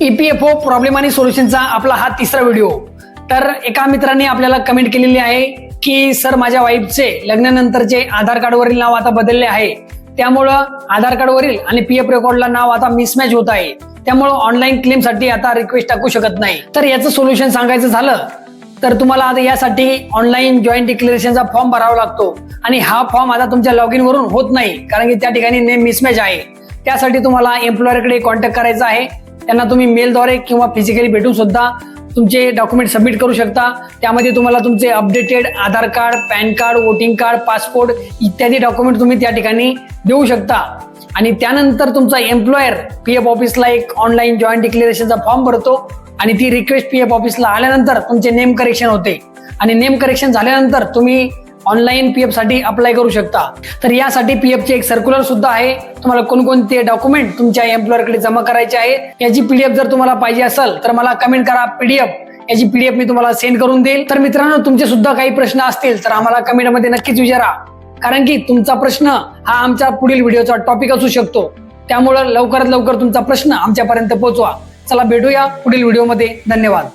EPFO problem आणि सोल्युशनचा आपला हा तिसरा व्हिडिओ। तर एका मित्राने आपल्याला कमेंट केलेली आहे की सर माझ्या वाईफचे लग्नानंतरचे आधार कार्डवरील नाव आता बदलले आहे, त्यामुळं आधार कार्डवरील आणि PF रेकॉर्डला नाव आता मिसमॅच होत आहे, त्यामुळं ऑनलाईन क्लेम साठी आता रिक्वेस्ट टाकू शकत नाही। तर याचं सोल्युशन सांगायचं झालं तर तुम्हाला आता यासाठी ऑनलाईन जॉईंट डिक्लेरेशनचा फॉर्म भरावा लागतो आणि हा फॉर्म आता तुमच्या लॉग इन वरून होत नाही, कारण की त्या ठिकाणी नेम मिसमॅच आहे। त्यासाठी तुम्हाला एम्प्लॉयरकडे कॉन्टॅक्ट करायचा आहे, त्यांना तुम्ही मेलद्वारे किंवा फिजिकली भेटून सुद्धा तुमचे डॉक्युमेंट सबमिट करू शकता। त्यामध्ये तुम्हाला तुमचे updated Aadhaar card, pan card, voting card, passport इत्यादी डॉक्युमेंट तुम्ही त्या ठिकाणी देऊ शकता आणि त्यानंतर तुमचा एम्प्लॉयर PF ऑफिसला एक ऑनलाईन जॉईंट डिक्लेरेशनचा फॉर्म भरतो आणि ती रिक्वेस्ट PF ऑफिसला आल्यानंतर तुमचे नेम करेक्शन होते आणि नेम करेक्शन झाल्यानंतर तुम्ही ऑनलाईन PF साठी अप्लाय करू शकता। तर यासाठी PF चे एक सर्क्युलर सुद्धा आहे, तुम्हाला कोणकोणते डॉक्युमेंट तुमच्या एम्प्लॉयरकडे जमा करायचे आहे याची PDF जर तुम्हाला पाहिजे असेल तर मला कमेंट करा PDF, याची PDF मी तुम्हाला सेंड करून देईल। तर मित्रांनो, तुमचे सुद्धा काही प्रश्न असतील तर आम्हाला कमेंटमध्ये नक्कीच विचारा, कारण की तुमचा प्रश्न हा आमच्या पुढील व्हिडिओचा टॉपिक असू शकतो, त्यामुळे लवकरात लवकर तुमचा प्रश्न आमच्यापर्यंत पोहोचवा। चला भेटूया पुढील व्हिडिओमध्ये, धन्यवाद।